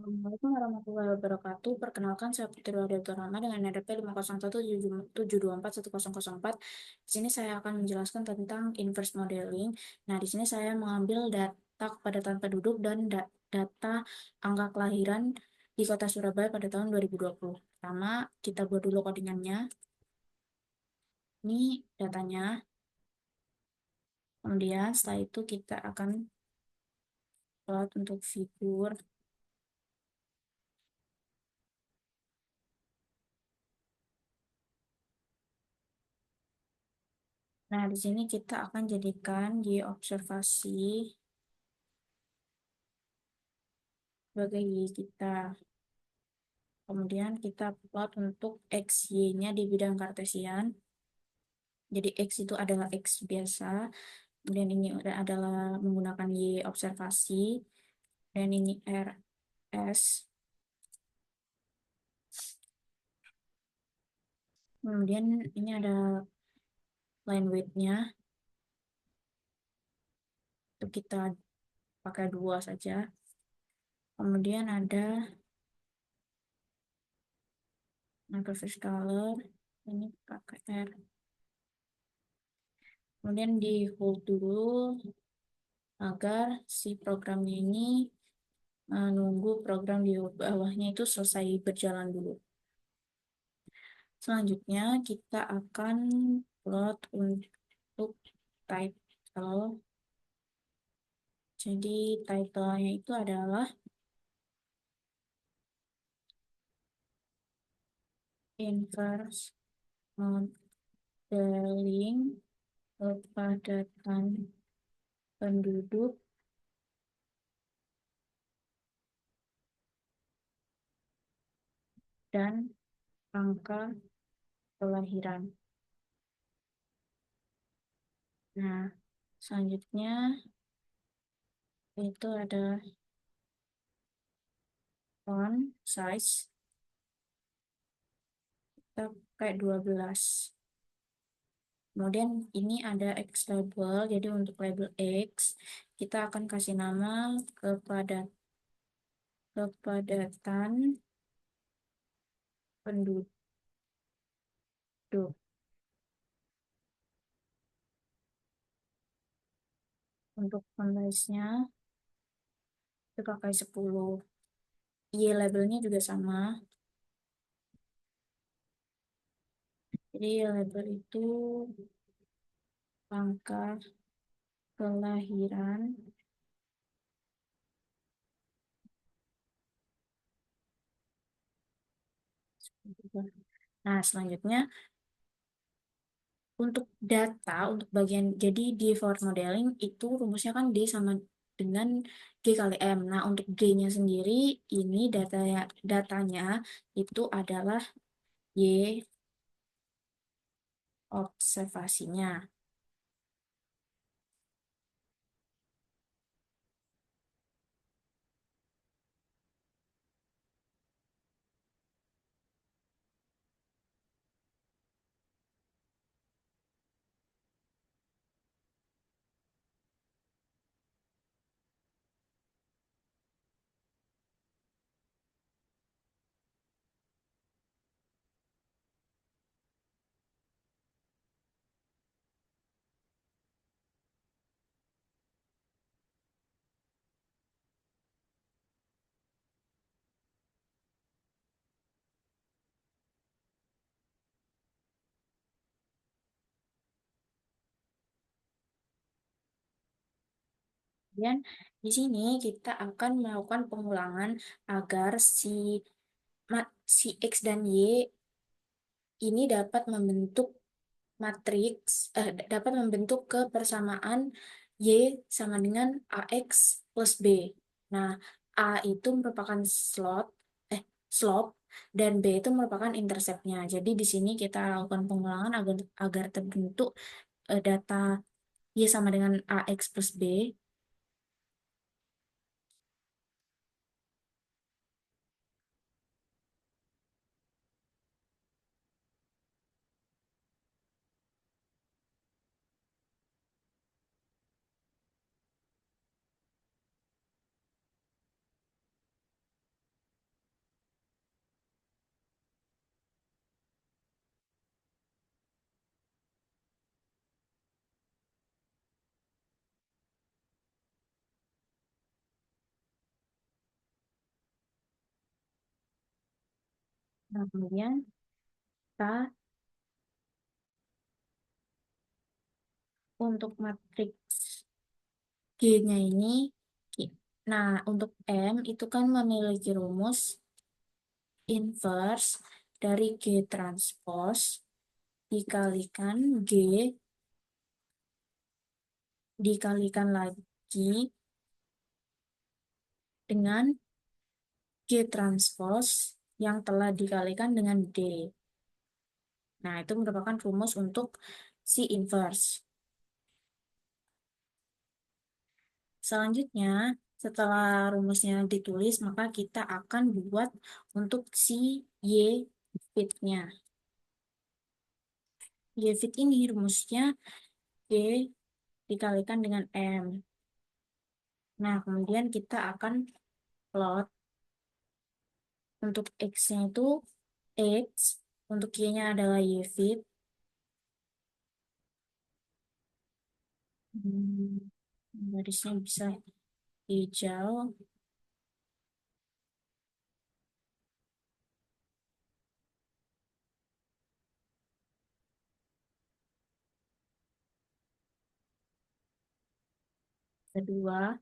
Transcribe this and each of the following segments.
Assalamualaikum warahmatullahi wabarakatuh. Perkenalkan, saya Putri Wadidatul Rahma dengan NRP 50177241004. Di sini saya akan menjelaskan tentang inverse modeling. Nah, di sini saya mengambil data kepadatan penduduk dan data angka kelahiran di Kota Surabaya pada tahun 2020. Pertama, kita buat dulu codingannya. Ini datanya. Kemudian setelah itu kita akan plot untuk figur. Nah, di sini kita akan jadikan Y observasi sebagai Y kita. Kemudian kita plot untuk X, Y-nya di bidang Kartesian. Jadi X itu adalah X biasa. Kemudian ini adalah menggunakan Y observasi. Dan ini RS. Kemudian ini ada line weight-nya. Itu kita pakai 2 saja. Kemudian ada microfiche color. Ini pakai R. Kemudian di hold dulu agar si programnya ini menunggu program di bawahnya itu selesai berjalan dulu. Selanjutnya kita akan plot untuk title. Jadi title-nya itu adalah inverse modeling kepadatan penduduk dan angka kelahiran. Nah, selanjutnya itu ada font size, kita pakai 12. Kemudian ini ada X label, jadi untuk label X kita akan kasih nama kepadatan penduduk. Untuk font size-nya kita pakai 10. Y labelnya juga sama. Jadi label itu angka kelahiran Nah, selanjutnya untuk data, untuk bagian, jadi di forward modeling itu rumusnya kan D sama dengan G kali M. Nah, untuk D-nya sendiri, ini datanya itu adalah Y observasinya. Kemudian di sini kita akan melakukan pengulangan agar si X dan Y ini dapat membentuk dapat membentuk kebersamaan Y sama dengan AX plus B. Nah, A itu merupakan slope dan B itu merupakan interceptnya. Jadi di sini kita lakukan pengulangan agar terbentuk data Y sama dengan AX plus B. Nah, kemudian kita untuk matriks G-nya ini, nah untuk M itu kan memiliki rumus inverse dari G transpose dikalikan G dikalikan lagi dengan G transpose yang telah dikalikan dengan D. Nah, itu merupakan rumus untuk si inverse. Selanjutnya, setelah rumusnya ditulis, maka kita akan buat untuk si Y fit-nya. Y fit ini rumusnya G dikalikan dengan M. Nah, kemudian kita akan plot untuk X-nya itu X, untuk Y-nya adalah Y fit. Garisnya bisa hijau. Kedua.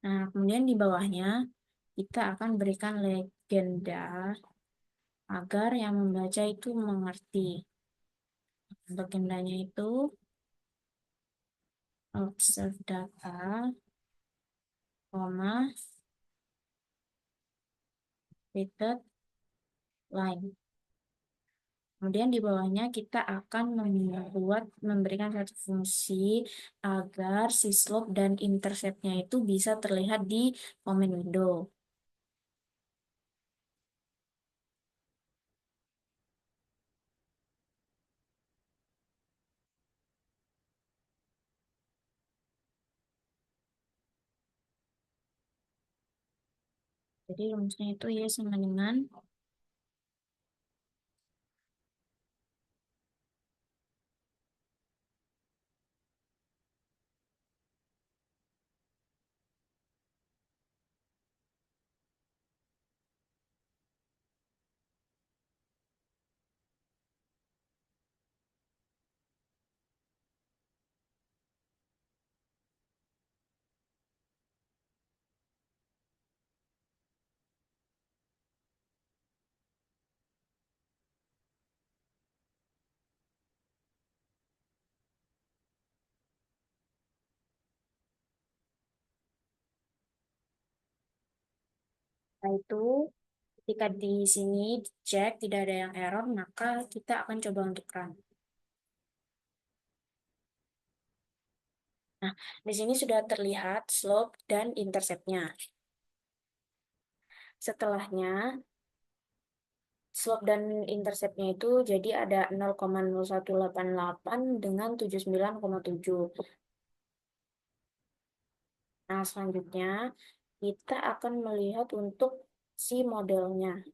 Nah, kemudian di bawahnya kita akan berikan legenda agar yang membaca itu mengerti. Legendanya itu observe data, koma, repeated line. Kemudian di bawahnya kita akan memberikan satu fungsi agar si slope dan intercept-nya itu bisa terlihat di comment window. Jadi rumusnya itu Y sama dengan itu ketika di sini dicek tidak ada yang error, maka kita akan coba untuk run. Nah, di sini sudah terlihat slope dan intercept-nya. Setelahnya, slope dan intercept-nya itu jadi ada 0,0188 dengan 79,7. Nah, selanjutnya kita akan melihat untuk si modelnya.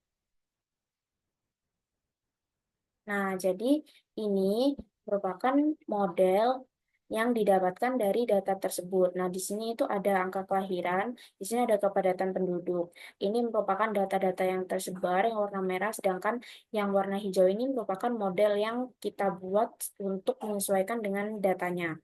Nah, jadi ini merupakan model yang didapatkan dari data tersebut. Nah, di sini itu ada angka kelahiran, di sini ada kepadatan penduduk. Ini merupakan data-data yang tersebar yang warna merah, sedangkan yang warna hijau ini merupakan model yang kita buat untuk menyesuaikan dengan datanya.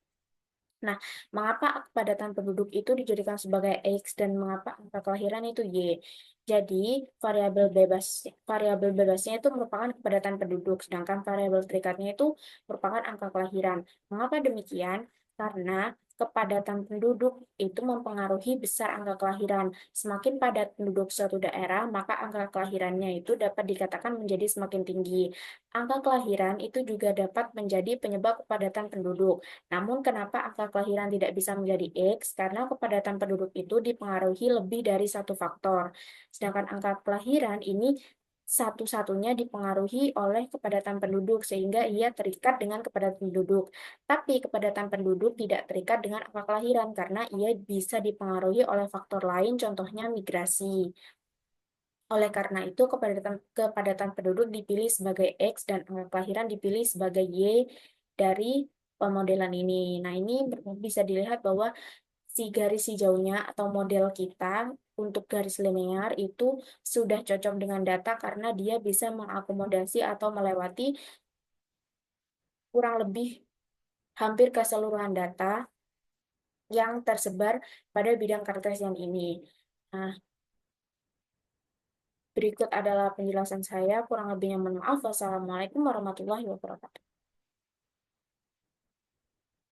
Nah, mengapa kepadatan penduduk itu dijadikan sebagai X dan mengapa angka kelahiran itu Y? Jadi, variabel bebasnya itu merupakan kepadatan penduduk, sedangkan variabel terikatnya itu merupakan angka kelahiran. Mengapa demikian? Karena kepadatan penduduk itu mempengaruhi besar angka kelahiran. Semakin padat penduduk suatu daerah, maka angka kelahirannya itu dapat dikatakan menjadi semakin tinggi. Angka kelahiran itu juga dapat menjadi penyebab kepadatan penduduk. Namun kenapa angka kelahiran tidak bisa menjadi X? Karena kepadatan penduduk itu dipengaruhi lebih dari satu faktor. Sedangkan angka kelahiran ini satu-satunya dipengaruhi oleh kepadatan penduduk sehingga ia terikat dengan kepadatan penduduk. Tapi kepadatan penduduk tidak terikat dengan angka kelahiran karena ia bisa dipengaruhi oleh faktor lain, contohnya migrasi. Oleh karena itu, kepadatan penduduk dipilih sebagai X dan angka kelahiran dipilih sebagai Y dari pemodelan ini. Nah, ini bisa dilihat bahwa si garis hijaunya atau model kita untuk garis linear itu sudah cocok dengan data karena dia bisa mengakomodasi atau melewati kurang lebih hampir keseluruhan data yang tersebar pada bidang Cartesian ini. Nah, berikut adalah penjelasan saya. Kurang lebihnya mohon maaf. Wassalamualaikum warahmatullahi wabarakatuh.